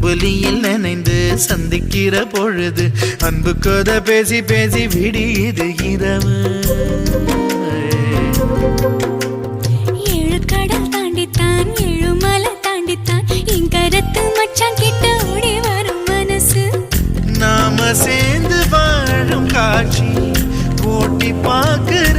அம்புலியில் நனைந்து சந்திக்கிற பொழுது அன்பு கதை பேசி பேசி விடியுது இரவு. ஏழு கடல் தாண்டித்தான் ஏழு மலை தாண்டித்தான் என் கருத்து மச்சான் கிட்ட ஓடி வரும் மனசு. நாம சேர்ந்து வாழும் காட்சி போட்டி பார்க்க